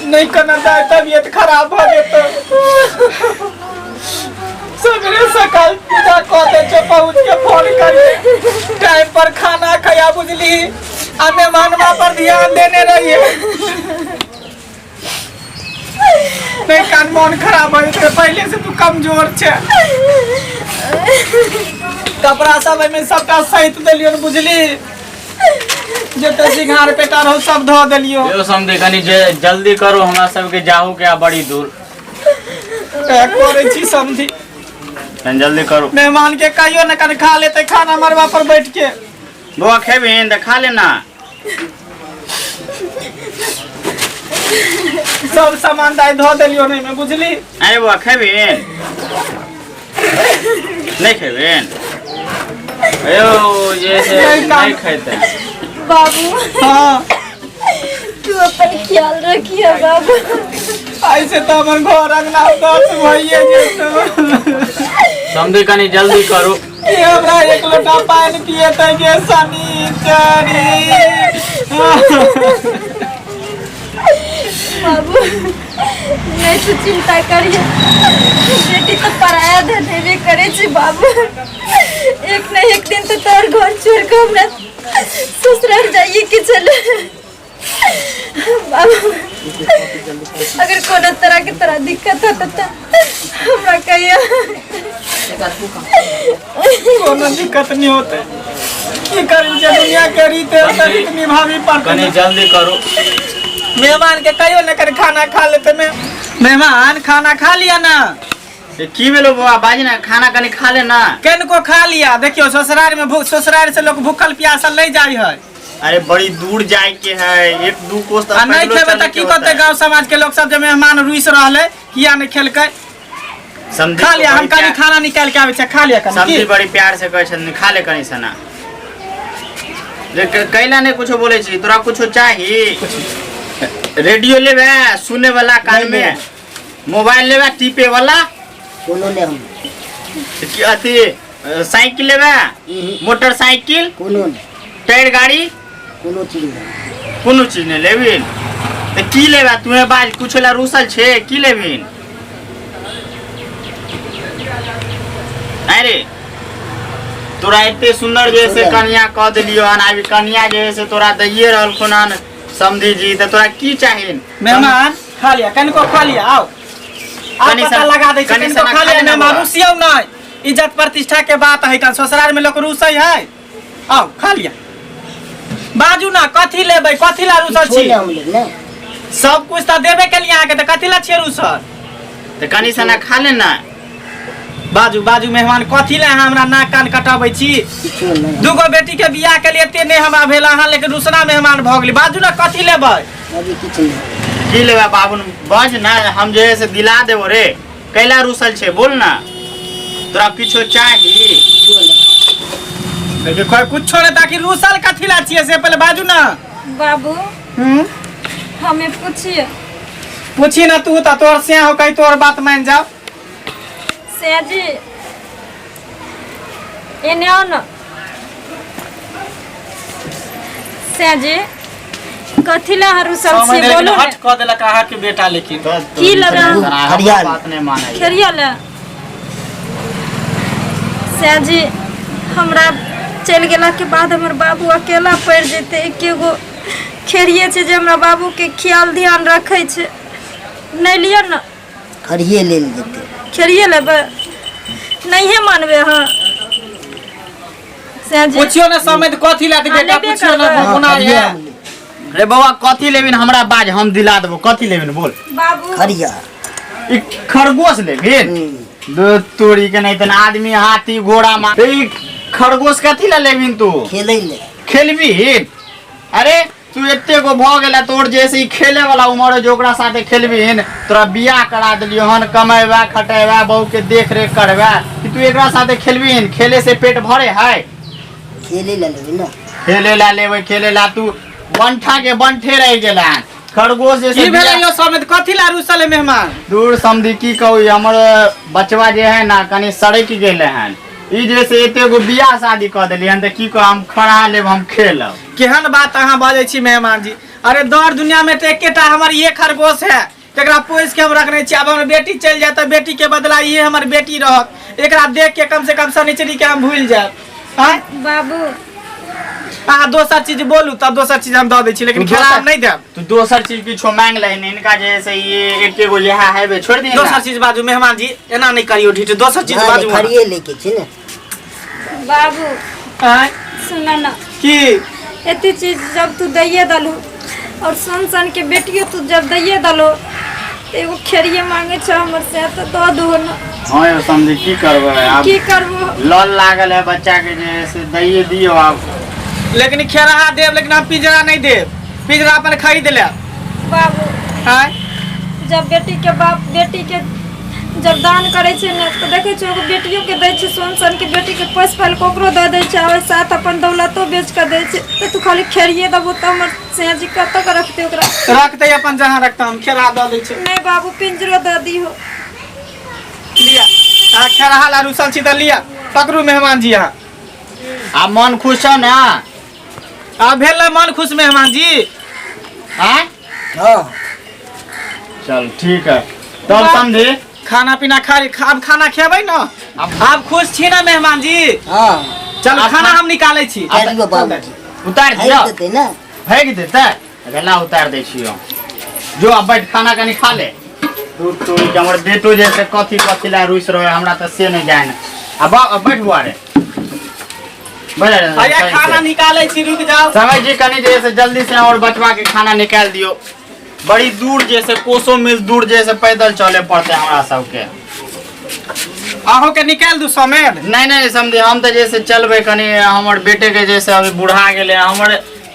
नहीं करना चाहे, तबीयत खराब हो गए तो सवेरे सकाल पूजा कहते थे पहुँच के फोन करिए, टाइम पर खाना खाया बुझली, हमें मेहमानों पर ध्यान देने रहिए। नहीं कान मन खराब हो गए, पहले से तू कमजोर छे। कपड़ा सब में सबटा सहित दिलियो बुझली, जते सिंघार पेटा रहो सब धो दिलियो। यो समझे कनी जल्दी करो, हमरा सब के जाहू के बड़ी दूर करे छी समझी, जल्दी करो। मेहमान के कहियो न कन खा लेते खाना मरवा पर बैठ के। बुआ खेबिन त खा लेना, सब सामान दाई धो दिलियो नहीं में बुझली। अरे बुआ खेबिन नहीं खेबिन, अयो जैसे नहीं खाते बाबू। हाँ तू अपन ख्याल रखिए बाबू। ऐसे तो हमर घर अंगना दस भइए जेतो। समझी कनी जल्दी करो। ये हमरा एक लोटा पानी पिए त के सनी चरी। बाबू नहीं तो चिंता करिए, बेटी तो पराया धने करे छी बाबू। एक न एक दिन तो तोर घर छोड़ के हमरा ससुराल जाइए के चले बाबू। अगर कोनो तरह के तरह दिक्कत हो तो हमरा कहिए। कोनो दिक्कत नहीं होते, की करी जे दुनिया के रीते इतनी भाभी पर। कनी जल्दी करो। मेहमान के कहियो न कर खाना खा लेते में। मेहमान खाना खा लिया ना? की भेलो बुआ बाजी ना, खाना कनी खा ले ना। केन को खा लिया? देखियो ससुराल में ससुराल से लोग भूखल प्यासल नहीं जाई है। अरे बड़ी दूर जाए के है, एक दू कोस तक नहीं खेबे त की करते? गांव समाज के लोग सब जे मेहमान रुइस रहले किया नहीं खेलकै? समझी खा लिया, हम कनी खाना निकाल के आवे छे, खा लिया कनी। समझी बड़ी प्यार से कहे छन खा ले कनी सना। जे कैला ने कुछ बोले छी, तोरा कुछ चाहिए? रेडियो लेबे सुने वाला, कान में मोबाइल लेबे टिपे वाला, कोनो ले हम की अथी साइकिल लेबे, मोटरसाइकिल, कोनो टायर गाड़ी, कोनो चीज नहीं। कोनो चीज ने लेबिन त की लेबे? तुहे बाज कुछ ला रूसल छे, की लेबिन? अरे तोरा इतने सुंदर जैसे कन्या कह दिलियो हन, अभी कन्या जैसे तोरा दइए रहल खुनान समझी जी, त तोरा की चाहिए? मेहमान खा लिया, कन को खा लिया। आओ कनी पता सा- लगा दे, कनी कन सा को खा लिया। खा लेना मेहमान बा। रुसियो नहीं, इज्जत प्रतिष्ठा के बात है। कन ससुराल में लोग रुसै है। आओ खा लिया। बाजू ना, कथी लेबै? कथी ला रुसल छी? छोले हम ले ना, सब कुछ त देबे के लिए आके, त कथी ला छिए रुसल? त कनी सना खा ले ना। बाजू बाजू मेहमान, कथी ला हमरा नाक कान कटाबै छी? किछो नहीं। दूगो बेटी के बियाह के लिए एते नहीं हमरा भेला हां, लेकिन दूसरा मेहमान भ गेली। बाजू ना, कथी लेबै? अभी कुछ नहीं। की लेबे बाबू? बज ना, हम जैसे दिला देबो रे। कैला रुसल छे बोल ना, तोरा किछो चाहिए? किछो नहीं। देखिए कोई कुछ छोड़े, ताकि रूसल कथी ला छिए से पहले बाजू ना। बाबू हमें पूछिए। पूछी ना तू, त तोर से हो कहीं तोर बात मान जाओ। सयाजी एने आओ ना। सयाजी कथी ला हरू सब से बोलो हट क देला कहा के बेटा, लेकिन की लगा? हरियाल। बात नहीं माने। खेरिया ला सयाजी, हमरा चल गेला के बाद हमर बाबू अकेला पड़ जेते। एकेगो खेरिए छे जे हमरा बाबू के ख्याल ध्यान रखे छे। नहीं लिया ना? खड़िए ले लेते। खेरिए लेबे? नहीं है मानबे? हाँ सयाजी पूछियो ना समेत कथी ला दे बेटा, लेबे पूछियो ना करबै। गुना खड़िए है। हम ले। रे बाबा कथी लेबिन? हमरा बाज, हम दिला देबो। कथी लेबिन बोल? बाबू खड़िया। ई खरगोश लेबिन? दो तोरी के नहीं तन आदमी हाथी घोड़ा मा ई खरगोश कथी ला लेबिन? तू खेले ले। खेलबिन? अरे तू एते को भ गेला, तोर जैसे ही खेले वाला उम्र है, जो ओकरा साथे खेलबिन। तोरा बियाह करा देलियो हन, कमेबा खटेबा, बहू के देख रेख करबा, कि तू एकरा साथे खेलबिन? खेले से पेट भरे है? खेले ले लेबे ना। खेले ला लेबे, खेले ला तू बंठा के बंठे रह गेला। खरगोश जैसे की भेलै यो समेत कथी ला रुसल है मेहमान? दूर समझी की कहू, हमर बचवा जे है ना कनी सड़क गेले हन। ई जैसे एते गो बियाह शादी कर देली हन, त की कह हम खड़ा लेब, हम खेलब। केहन बात अहाँ बाजै छी मेहमान जी? अरे दौड़ दुनिया में तो एकेटा हमार ये खरगोश है तेरा पोस के हम रखने छी। अब हमर बेटी चल जाए तो बेटी के बदला ये हमर बेटी रहत एकरा देख के कम से कम शनिचरी के हम भूल जाए। बाबू दोसर चीज बोलू तब दोसर चीज हम दे दै छी लेकिन खेला हम नहीं देब। तू दोसर चीज किछो मांग ले इनका जैसे ये एके गो यहा है बे छोड़ दे। दोसर चीज बाजू मेहमान जी एना नहीं करियो ढीठ दोसर चीज बाजू खड़िए लेके छी ने बाबू आय सुना ना की एती चीज जब तू दैये दलो और सन के बेटियो तू जब दैये दलो तो एगो खेरिए मांगे छ हमर से तो दो दो ना। हां यो समझी की करबे अब की करबो लल लागल है बच्चा के जैसे दैये दियो अब लेकिन खेरहा देव लेकिन हम पिंजरा नहीं देव पिंजरा अपन खरीद ले। बाबू आय जब बेटी के बाप बेटी के जब दान करे छे ने तो देखे छो एगो बेटियों के दै छे सोन के बेटी के पोस पाल कोकरो दे दै छे और साथ अपन दौलतो बेच के दै छे तो तू खाली खेरिए दबो त हमर सेजी कत के रखते ओकरा रखते अपन जहां रखता हम खेरहा द दै छे। नहीं बाबू पिंजरो दे दी हो लिया खेरहा ला रुसल छी त लिया पकड़ू मेहमान जी यहां। अब मन खुश है ना भेल मन खुश मेहमान जी। हां हां चल ठीक है तब समझी खाना पीना अब खाना खेबै ना आप खुश छी ना मेहमान जी। हां चल खाना हम निकालै छी आइयो बाबू उतार दियो देते ना फेंक देते गला उतार दे छियो जो अब बैठ खाना कनी खा ले तू हमर बेटो जैसे कथी ला रुस रहे हमरा त से नहीं जाने अब बैठ बुआ रे अरे खाना निकालै छी रुक जाओ समय जी कनी जैसे जल्दी से और बचवा के खाना निकाल दियो बड़ी दूर जैसे कोसों मील दूर जैसे पैदल चले पड़ते हमरा सबके अहों के निकाल दू समेत नहीं समझे हम तो जैसे चलबे कनी हमर बेटे के जैसे अभी बुढ़ा गेले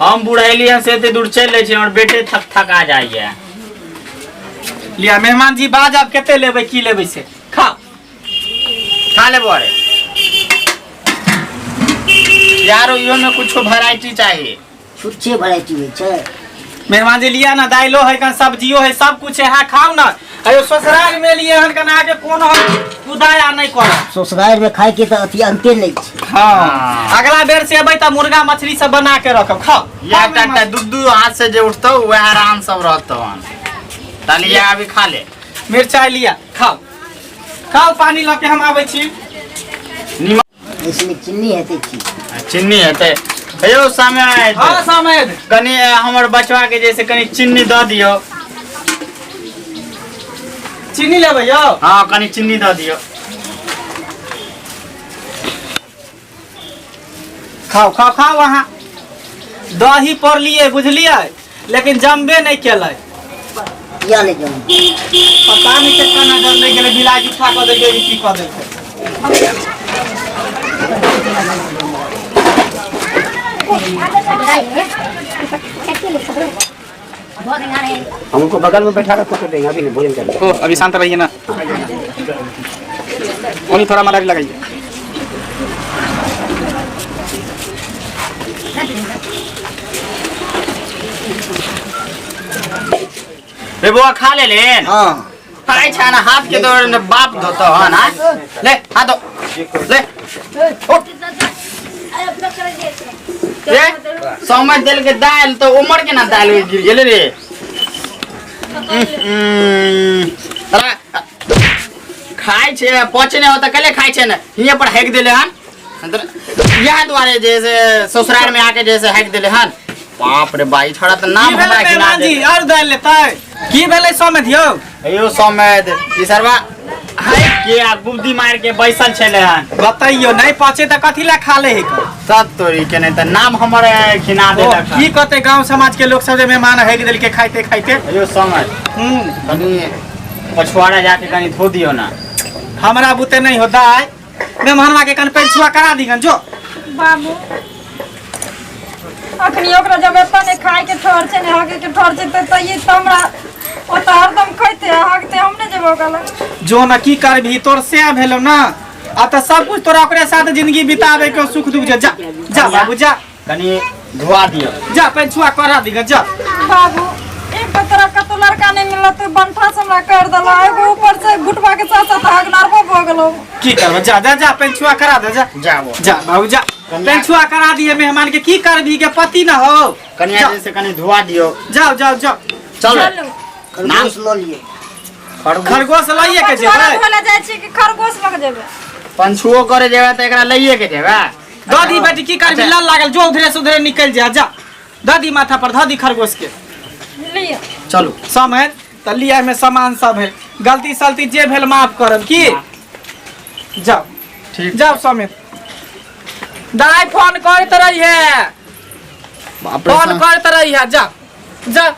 हम बुढ़ैली हैं से दूर चल ले छी हमर बेटे थका जाइए। लिया मेहमान जी बाज आप केते लेबै की लेबै से खा ले बोरे यारो यो में कुछ वैरायटी चाहिए कुछ वैरायटी है छे मेहमान जी लिया ना दाइलो है कन सब्जियो है सब कुछ है खाओ ना अयो ससुराल में लिए हन कना के कोनो उदाया नहीं कर ससुराल में खाए के त अति अंते नहीं छे। हां अगला बेर से अबै त मुर्गा मछली सब बना के रखब खाओ या टाटा दूध हाथ से जे उठतो वह आराम सब रहतो हन तालिया अभी खा ले मिर्चाई लिया खाओ पानी लके हम आबै छी। इसमें चीनी हेते छी चीनी हेते अयो समय हां समय कनी हमर बचवा के जैसे कनी चीनी द दियो चीनी लेबै यो हां कनी चीनी द दियो खाओ वहाँ दही पर लिए बुझलिए लेकिन जमबे नहीं केलै या नहीं जम पता नहीं कितना नजर नहीं गेलै बिलाजी खा क दे गेली की क देलकै हमको बगल में बैठा कर फोटो देंगे अभी नहीं भोजन करेंगे। अभी शांत रहिए ना उन्हीं थोड़ा मलारी लगाइए। रे बुआ खा ले लेन हां खाई छाना हाथ के दौड़ बाप धोतो है ना ले हाथ दो ले उठ ये समझ दिल के दाल तो उमर के ना दाल गिर गेले रे खाई छे पचे नहीं होता कले खाई छे ना हिया पर हैक देले हन यहाँ द्वारे जैसे ससुराल में आके जैसे हैक देले हन बाप रे भाई छोड़ा तो नाम हमरा के ना जी और दाल लेतै की भेलै समेत यौ अयो समेत ई सरवा हाय के आ बुद्धि मार के बैसल छले हन बताइयो नहीं पचे त कथि ला खा ले है सब तोरी के नहीं त नाम हमर खिना देलक की कहते गांव समाज के लोग सब जे मेहमान हैक देल के खाइते अयो समझ कनी पछवाड़ा जाके कनी धो दियो ना हमरा बुते नहीं होता है मेहमानवा के कन पेछुआ करा दिगन जो बाबू अखनी ओकरा जब एता ने खाए के ठोर छे ने हाके के ठोर छे त ये हमरा ओ त हरदम खइते हाकते हमने जेबो गला जो न की करबी तोर से भेलो ना आ त सब कुछ तोरा ओकरे साथ जिंदगी बितावे के सुख दुख जा जा बाबू जा कनी धोआ दियो जा पेछुआ करा दिगन जा बाबू एक तो तरह का तो लड़का नहीं मिलला तो बनठा से हमरा कर दला एगो ऊपर से घुटवा के साथ साथ आग नारबो भ गेलो की करब जा पेछुआ करा दे जा जाओ जा बाबू जा कन्या- पेंचुआ करा दिए मेहमान के, की करबी के पति न हो। कन्या जाओ। जी से कनी धुआ दियो। जाओ जाओ जाओ चल चलो खरगोश लो लिए। खरगोश लइए के पछुआरा जेबै। धोला जाइ छै कि खरगोश लग जेबै? पंछुओ करे जेबे त एकरा लइए के जेबे। दादी बेटी की करबी, अच्छा। लल लागल जो उधरे से उधरे निकल जा। दादी माथा पर धा दी खरगोश के। लियो चलो समय त लिया में सामान सब है, गलती सलती जे भेल माफ करब की। जाओ ठीक। जाओ समेत। दाई फोन करत रही है, फोन करत रही है। जा जा